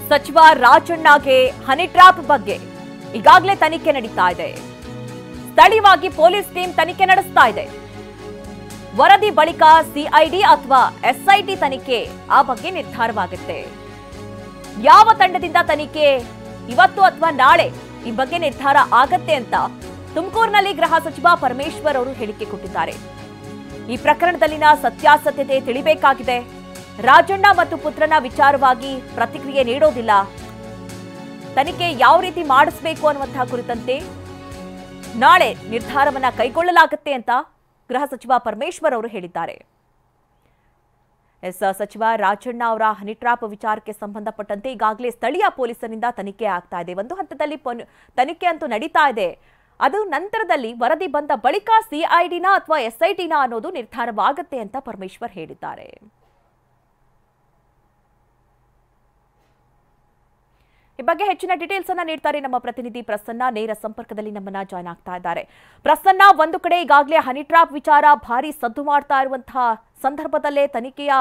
ಸಚಿವ ರಾಜಣ್ಣಗೆ honey trap ಬಗ್ಗೆ ಈಗಾಗಲೇ ತನಿಖೆ ನಡೀತಾ ಇದೆ. ಸ್ಥಳೀಯವಾಗಿ ಪೊಲೀಸ್ ಟೀಮ್ ತನಿಖೆ ನಡೆಸ್ತಾ ಇದೆ. ವರದಿ ಬಳಿಕ ಸಿಐಡಿ ಅಥವಾ ಎಸ್ಐಟಿ ತನಿಖೆ ಆ ಬಗ್ಗೆ ನಿರ್ಧಾರವಾಗುತ್ತೆ. ಯಾವ ತಂಡದಿಂದ ತನಿಖೆ ಇವತ್ತು ಅಥವಾ ನಾಳೆ ಈ ಬಗ್ಗೆ ನಿರ್ಧಾರ ಆಗತ್ತೆ ಅಂತ ತುಮಕೂರಿನಲ್ಲಿ ಗೃಹ ಸಚಿವ ಪರಮೇಶ್ವರ್ ಅವರು ಹೇಳಿಕೆ ಕೊಟ್ಟಿದ್ದಾರೆ. ಈ ಪ್ರಕರಣದಲ್ಲಿನ ಸತ್ಯಾಸತ್ಯತೆ ತಿಳಿಬೇಕಾಗಿದೆ. ರಾಜಣ್ಣ ಮತ್ತು ಪುತ್ರನ ವಿಚಾರವಾಗಿ ಪ್ರತಿಕ್ರಿಯೆ ನೀಡೋದಿಲ್ಲ. ತನಿಖೆ ಯಾವ ರೀತಿ ಮಾಡಿಸಬೇಕು ಅನ್ನುವಂತಹ ಕುರಿತಂತೆ ನಾಳೆ ನಿರ್ಧಾರವನ್ನ ಕೈಗೊಳ್ಳಲಾಗುತ್ತೆ ಅಂತ ಗೃಹ ಸಚಿವ ಪರಮೇಶ್ವರ್ ಅವರು ಹೇಳಿದ್ದಾರೆ. ಸಚಿವ ರಾಜಣ್ಣ ಅವರ ಹನಿ ಟ್ರ್ಯಾಪ್ ವಿಚಾರಕ್ಕೆ ಸಂಬಂಧಪಟ್ಟಂತೆ ಈಗಾಗಲೇ ಸ್ಥಳೀಯ ಪೊಲೀಸರಿಂದ ತನಿಖೆ ಆಗ್ತಾ ಇದೆ. ಒಂದು ಹಂತದಲ್ಲಿ ತನಿಖೆ ಅಂತೂ ನಡೀತಾ ಇದೆ. ಅದು ನಂತರದಲ್ಲಿ ವರದಿ ಬಂದ ಬಳಿಕ ಸಿಐಡಿನ ಅಥವಾ ಎಸ್ಐಟಿನ ಅನ್ನೋದು ನಿರ್ಧಾರವಾಗುತ್ತೆ ಅಂತ ಪರಮೇಶ್ವರ್ ಹೇಳಿದ್ದಾರೆ. ಈ ಬಗ್ಗೆ ಹೆಚ್ಚಿನ ಡೀಟೇಲ್ಸ್ ಅನ್ನ ನೀಡ್ತಾರೆ ನಮ್ಮ ಪ್ರತಿನಿಧಿ ಪ್ರಸನ್ನ. ನೇರ ಸಂಪರ್ಕದಲ್ಲಿ ನಮ್ಮನ್ನ ಜಾಯ್ನ್ ಆಗ್ತಾ ಇದ್ದಾರೆ. ಪ್ರಸನ್ನ, ಒಂದು ಕಡೆ ಈಗಾಗಲೇ ಹನಿ ಟ್ರ್ಯಾಪ್ ವಿಚಾರ ಭಾರಿ ಸದ್ದು ಮಾಡ್ತಾ ಇರುವಂತಹ ಸಂದರ್ಭದಲ್ಲೇ ತನಿಖೆಯ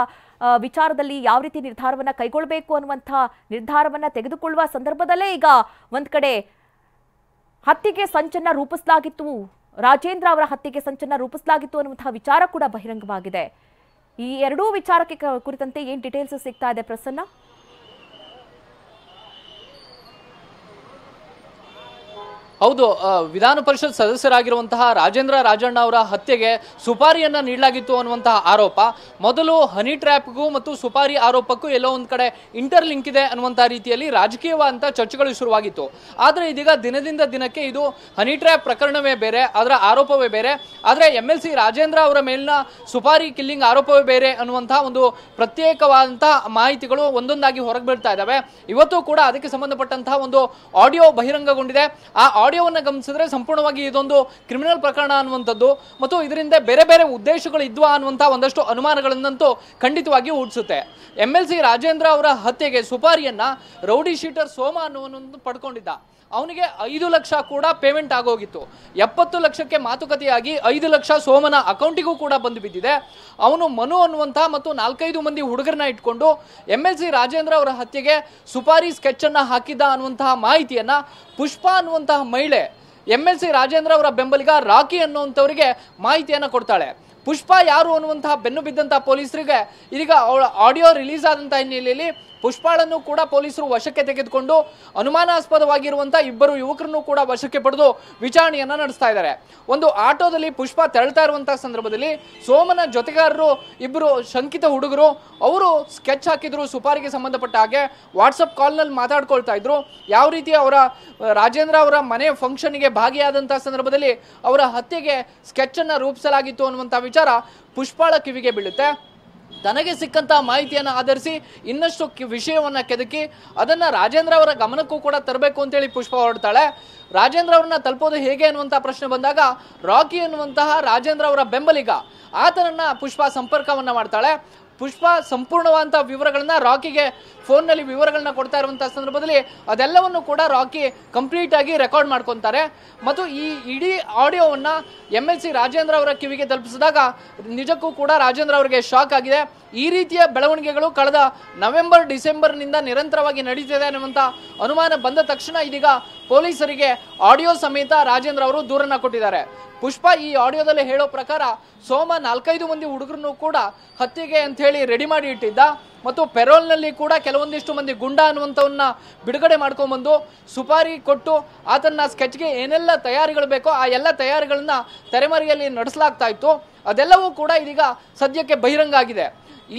ವಿಚಾರದಲ್ಲಿ ಯಾವ ರೀತಿ ನಿರ್ಧಾರವನ್ನ ಕೈಗೊಳ್ಳಬೇಕು ಅನ್ನುವಂತಹ ನಿರ್ಧಾರವನ್ನ ತೆಗೆದುಕೊಳ್ಳುವ ಸಂದರ್ಭದಲ್ಲೇ ಈಗ ಒಂದ್ ಕಡೆ ಹತ್ಯೆಗೆ ಸಂಚನ್ನ ರೂಪಿಸಲಾಗಿತ್ತು, ರಾಜೇಂದ್ರ ಅವರ ಹತ್ಯೆಗೆ ಸಂಚನ್ನ ರೂಪಿಸಲಾಗಿತ್ತು ಅನ್ನುವಂತಹ ವಿಚಾರ ಕೂಡ ಬಹಿರಂಗವಾಗಿದೆ. ಈ ಎರಡೂ ವಿಚಾರಕ್ಕೆ ಕುರಿತಂತೆ ಏನ್ ಡೀಟೇಲ್ಸ್ ಸಿಗ್ತಾ ಇದೆ ಪ್ರಸನ್ನ? ಹೌದು, ವಿಧಾನ ಪರಿಷತ್ ಸದಸ್ಯರಾಗಿರುವಂತಹ ರಾಜೇಂದ್ರ ರಾಜಣ್ಣ ಅವರ ಹತ್ಯೆಗೆ ಸುಪಾರಿಯನ್ನ ನೀಡಲಾಗಿತ್ತು ಅನ್ನುವಂತಹ ಆರೋಪ ಮೊದಲು ಹನಿ ಟ್ರ್ಯಾಪ್ಗೂ ಮತ್ತು ಸುಪಾರಿ ಆರೋಪಕ್ಕೂ ಎಲ್ಲೋ ಒಂದು ಕಡೆ ಇಂಟರ್ ಲಿಂಕ್ ಇದೆ ಅನ್ನುವಂತಹ ರೀತಿಯಲ್ಲಿ ರಾಜಕೀಯವಾದಂತಹ ಚರ್ಚೆಗಳು ಶುರುವಾಗಿತ್ತು. ಆದರೆ ಇದೀಗ ದಿನದಿಂದ ದಿನಕ್ಕೆ ಇದು ಹನಿ ಟ್ರ್ಯಾಪ್ ಪ್ರಕರಣವೇ ಬೇರೆ, ಅದರ ಆರೋಪವೇ ಬೇರೆ, ಆದರೆ MLC ರಾಜೇಂದ್ರ ಅವರ ಮೇಲಿನ ಸುಪಾರಿ ಕಿಲ್ಲಿಂಗ್ ಆರೋಪವೇ ಬೇರೆ ಅನ್ನುವಂತಹ ಒಂದು ಪ್ರತ್ಯೇಕವಾದಂತಹ ಮಾಹಿತಿಗಳು ಒಂದೊಂದಾಗಿ ಹೊರಗೆ ಬೀಳ್ತಾ ಇದ್ದಾವೆ. ಇವತ್ತು ಕೂಡ ಅದಕ್ಕೆ ಸಂಬಂಧಪಟ್ಟಂತಹ ಒಂದು ಆಡಿಯೋ ಬಹಿರಂಗಗೊಂಡಿದೆ. ಆ ಆಡಿಯೋವನ್ನು ಗಮನಿಸಿದ್ರೆ ಸಂಪೂರ್ಣವಾಗಿ ಇದೊಂದು ಕ್ರಿಮಿನಲ್ ಪ್ರಕರಣ ಅನ್ನುವಂಥದ್ದು ಮತ್ತು ಇದರಿಂದ ಬೇರೆ ಬೇರೆ ಉದ್ದೇಶಗಳು ಇದ್ವಾ ಅನ್ನುವಂತಹ ಒಂದಷ್ಟು ಅನುಮಾನಗಳನ್ನಂತೂ ಖಂಡಿತವಾಗಿ ಹುಟ್ಟಿಸುತ್ತೆ. MLC ರಾಜೇಂದ್ರ ಅವರ ಹತ್ಯೆಗೆ ಸುಪಾರಿಯನ್ನ ರೌಡಿ ಶೀಟರ್ ಸೋಮ ಅನ್ನುವನೊಂದು ಪಡ್ಕೊಂಡಿದ್ದ. ಅವನಿಗೆ 5 ಲಕ್ಷ ಕೂಡ ಪೇಮೆಂಟ್ ಆಗೋಗಿತ್ತು. 70 ಲಕ್ಷಕ್ಕೆ ಮಾತುಕತೆಯಾಗಿ 5 ಲಕ್ಷ ಸೋಮನ ಅಕೌಂಟಿಗೂ ಕೂಡ ಬಂದು ಬಿದ್ದಿದೆ. ಅವನು ಮನು ಅನ್ನುವಂತಹ ಮತ್ತು 4-5 ಮಂದಿ ಹುಡುಗರನ್ನ ಇಟ್ಕೊಂಡು MLC ರಾಜೇಂದ್ರ ಅವರ ಹತ್ಯೆಗೆ ಸುಪಾರಿ ಸ್ಕೆಚ್ ಅನ್ನ ಹಾಕಿದ್ದ ಅನ್ನುವಂತಹ ಮಾಹಿತಿಯನ್ನ ಪುಷ್ಪ ಅನ್ನುವಂತಹ ಮಹಿಳೆ MLC ರಾಜೇಂದ್ರ ಅವರ ಬೆಂಬಲಿಗ ರಾಕಿ ಅನ್ನುವಂಥವರಿಗೆ ಮಾಹಿತಿಯನ್ನ ಕೊಡ್ತಾಳೆ. ಪುಷ್ಪ ಯಾರು ಅನ್ನುವಂತಹ ಬೆನ್ನು ಬಿದ್ದಂತಹ ಪೊಲೀಸರಿಗೆ ಇದೀಗ ಅವಳ ಆಡಿಯೋ ರಿಲೀಸ್ ಆದಂತಹ ಹಿನ್ನೆಲೆಯಲ್ಲಿ ಪುಷ್ಪಾಳನ್ನು ಕೂಡ ಪೊಲೀಸರು ವಶಕ್ಕೆ ತೆಗೆದುಕೊಂಡು ಅನುಮಾನಾಸ್ಪದವಾಗಿರುವಂತಹ ಇಬ್ಬರು ಯುವಕರನ್ನು ಕೂಡ ವಶಕ್ಕೆ ಪಡೆದು ವಿಚಾರಣೆಯನ್ನ ನಡೆಸ್ತಾ ಇದ್ದಾರೆ. ಒಂದು ಆಟೋದಲ್ಲಿ ಪುಷ್ಪ ತೆರಳ್ತಾ ಇರುವಂತಹ ಸಂದರ್ಭದಲ್ಲಿ ಸೋಮನ ಜೊತೆಗಾರರು ಇಬ್ಬರು ಶಂಕಿತ ಹುಡುಗರು ಅವರು ಸ್ಕೆಚ್ ಹಾಕಿದ್ರು. ಸುಪಾರಿಗೆ ಸಂಬಂಧಪಟ್ಟ ಹಾಗೆ ವಾಟ್ಸಪ್ ಕಾಲ್ನಲ್ಲಿ ಮಾತಾಡ್ಕೊಳ್ತಾ ಇದ್ರು. ಯಾವ ರೀತಿ ಅವರ ರಾಜೇಂದ್ರ ಅವರ ಮನೆ ಫಂಕ್ಷನ್ಗೆ ಭಾಗಿಯಾದಂತಹ ಸಂದರ್ಭದಲ್ಲಿ ಅವರ ಹತ್ಯೆಗೆ ಸ್ಕೆಚ್ ಅನ್ನ ರೂಪಿಸಲಾಗಿತ್ತು ಅನ್ನುವಂತಹ ವಿಚಾರ ಪುಷ್ಪಾಳ ಕಿವಿಗೆ ಬೀಳುತ್ತೆ. ತನಗೆ ಸಿಕ್ಕಂತಹ ಮಾಹಿತಿಯನ್ನು ಆಧರಿಸಿ ಇನ್ನಷ್ಟು ವಿಷಯವನ್ನ ಕೆದಕಿ ಅದನ್ನ ರಾಜೇಂದ್ರ ಅವರ ಗಮನಕ್ಕೂ ಕೂಡ ತರಬೇಕು ಅಂತೇಳಿ ಪುಷ್ಪ ಹೊರಡ್ತಾಳೆ. ರಾಜೇಂದ್ರ ಅವರನ್ನ ತಲುಪೋದು ಹೇಗೆ ಅನ್ನುವಂತಹ ಪ್ರಶ್ನೆ ಬಂದಾಗ ರಾಕಿ ಅನ್ನುವಂತಹ ರಾಜೇಂದ್ರ ಅವರ ಬೆಂಬಲಿಗ ಆತನನ್ನ ಪುಷ್ಪ ಸಂಪರ್ಕವನ್ನ ಮಾಡ್ತಾಳೆ. ಪುಷ್ಪ ಸಂಪೂರ್ಣವಾದಂತಹ ವಿವರಗಳನ್ನ ರಾಕಿಗೆ ಫೋನ್ನಲ್ಲಿ ವಿವರಗಳನ್ನ ಕೊಡ್ತಾ ಇರುವಂತಹ ಸಂದರ್ಭದಲ್ಲಿ ಅದೆಲ್ಲವನ್ನು ಕೂಡ ರಾಕಿ ಕಂಪ್ಲೀಟ್ ಆಗಿ ರೆಕಾರ್ಡ್ ಮಾಡ್ಕೊತಾರೆ ಮತ್ತು ಈ ಇಡೀ ಆಡಿಯೋವನ್ನ MLC ರಾಜೇಂದ್ರ ಅವರ ಕಿವಿಗೆ ತಲುಪಿಸಿದಾಗ ನಿಜಕ್ಕೂ ಕೂಡ ರಾಜೇಂದ್ರ ಅವರಿಗೆ ಶಾಕ್ ಆಗಿದೆ. ಈ ರೀತಿಯ ಬೆಳವಣಿಗೆಗಳು ಕಳೆದ ನವೆಂಬರ್ ಡಿಸೆಂಬರ್ನಿಂದ ನಿರಂತರವಾಗಿ ನಡೀತಿದೆ ಅನ್ನುವಂಥ ಅನುಮಾನ ಬಂದ ತಕ್ಷಣ ಇದೀಗ ಪೊಲೀಸರಿಗೆ ಆಡಿಯೋ ಸಮೇತ ರಾಜೇಂದ್ರ ಅವರು ದೂರನ್ನ ಕೊಟ್ಟಿದ್ದಾರೆ. ಪುಷ್ಪ ಈ ಆಡಿಯೋದಲ್ಲಿ ಹೇಳೋ ಪ್ರಕಾರ ಸೋಮ 4-5 ಮಂದಿ ಹುಡುಗರನ್ನು ಕೂಡ ಹತ್ಯೆಗೆ ಅಂತ ಹೇಳಿ ರೆಡಿ ಮಾಡಿ ಇಟ್ಟಿದ್ದ ಮತ್ತು ಪೆರೋಲ್ನಲ್ಲಿ ಕೂಡ ಕೆಲವೊಂದಿಷ್ಟು ಮಂದಿ ಗುಂಡ ಅನ್ನುವಂಥವನ್ನ ಬಿಡುಗಡೆ ಮಾಡ್ಕೊಂಡ್ಬಂದು ಸುಪಾರಿ ಕೊಟ್ಟು ಆತನ ಸ್ಕೆಚ್ಗೆ ಏನೆಲ್ಲ ತಯಾರಿಗಳು ಬೇಕೋ ಆ ಎಲ್ಲ ತಯಾರಿಗಳನ್ನ ತೆರೆಮರೆಯಲ್ಲಿ ನಡೆಸಲಾಗ್ತಾ ಇತ್ತು. ಅದೆಲ್ಲವೂ ಕೂಡ ಇದೀಗ ಸದ್ಯಕ್ಕೆ ಬಹಿರಂಗ ಆಗಿದೆ.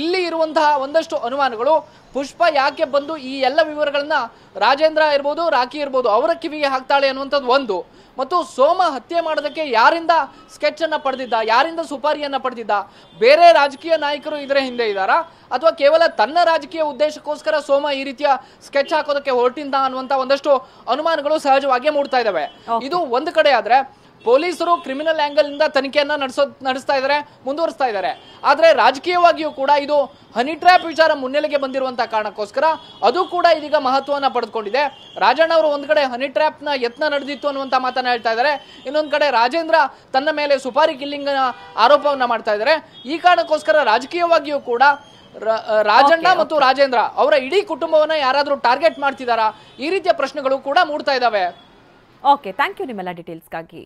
ಇಲ್ಲಿ ಇರುವಂತಹ ಒಂದಷ್ಟು ಅನುಮಾನಗಳು ಪುಷ್ಪ ಯಾಕೆ ಬಂದು ಈ ಎಲ್ಲ ವಿವರಗಳನ್ನ ರಾಜೇಂದ್ರ ಇರ್ಬೋದು ರಾಕಿ ಇರ್ಬೋದು ಅವರ ಕಿವಿಗೆ ಹಾಕ್ತಾಳೆ ಅನ್ನುವಂಥದ್ದು ಒಂದು, ಮತ್ತು ಸೋಮ ಹತ್ಯೆ ಮಾಡೋದಕ್ಕೆ ಯಾರಿಂದ ಸ್ಕೆಚ್ ಅನ್ನ ಪಡೆದಿದ್ದ, ಯಾರಿಂದ ಸುಪಾರಿಯನ್ನ ಪಡೆದಿದ್ದ, ಬೇರೆ ರಾಜಕೀಯ ನಾಯಕರು ಇದರ ಹಿಂದೆ ಇದ್ದಾರಾ ಅಥವಾ ಕೇವಲ ತನ್ನ ರಾಜಕೀಯ ಉದ್ದೇಶಕ್ಕೋಸ್ಕರ ಸೋಮ ಈ ರೀತಿಯ ಸ್ಕೆಚ್ ಹಾಕೋದಕ್ಕೆ ಹೊರಟಿದ್ದ ಅನ್ನುವಂತ ಒಂದಷ್ಟು ಅನುಮಾನಗಳು ಸಹಜವಾಗಿ ಮೂಡ್ತಾ ಇದಾವೆ. ಇದು ಒಂದು ಕಡೆ ಆದ್ರೆ ಪೊಲೀಸರು ಕ್ರಿಮಿನಲ್ ಆಂಗಲ್ ಇಂದ ತನಿಖೆಯನ್ನ ನಡೆಸ್ತಾ ಇದ್ದಾರೆ, ಮುಂದುವರಿಸ್ತಾ ಇದ್ದಾರೆ. ಆದ್ರೆ ರಾಜಕೀಯವಾಗಿಯೂ ಕೂಡ ಇದು ಹನಿ ಟ್ರ್ಯಾಪ್ ವಿಚಾರ ಮುನ್ನೆಲೆಗೆ ಬಂದಿರುವಂತಹ ಕಾರಣಕ್ಕೋಸ್ಕರ ಅದು ಕೂಡ ಇದೀಗ ಮಹತ್ವವನ್ನ ಪಡೆದುಕೊಂಡಿದೆ. ರಾಜಣ್ಣ ಅವರು ಒಂದ್ ಕಡೆ ಹನಿ ಟ್ರ್ಯಾಪ್ ನ ಯತ್ನ ನಡೆದಿತ್ತು ಅನ್ನುವಂತ ಮಾತನ್ನ ಹೇಳ್ತಾ ಇದ್ದಾರೆ, ಇನ್ನೊಂದ್ ಕಡೆ ರಾಜೇಂದ್ರ ತನ್ನ ಮೇಲೆ ಸುಪಾರಿ ಕಿಲ್ಲಿಂಗ್ ಆರೋಪವನ್ನ ಮಾಡ್ತಾ ಇದ್ದಾರೆ. ಈ ಕಾರಣಕ್ಕೋಸ್ಕರ ರಾಜಕೀಯವಾಗಿಯೂ ಕೂಡ ರಾಜಣ್ಣ ಮತ್ತು ರಾಜೇಂದ್ರ ಅವರ ಇಡೀ ಕುಟುಂಬವನ್ನ ಯಾರಾದ್ರೂ ಟಾರ್ಗೆಟ್ ಮಾಡ್ತಿದಾರಾ? ಈ ರೀತಿಯ ಪ್ರಶ್ನೆಗಳು ಕೂಡ ಮೂಡ್ತಾ ಇದಾವೆ. ಓಕೆ, ಥ್ಯಾಂಕ್ ಯು ನಿಮ್ಮೆಲ್ಲ ಡೀಟೇಲ್ಸ್ಗಾಗಿ.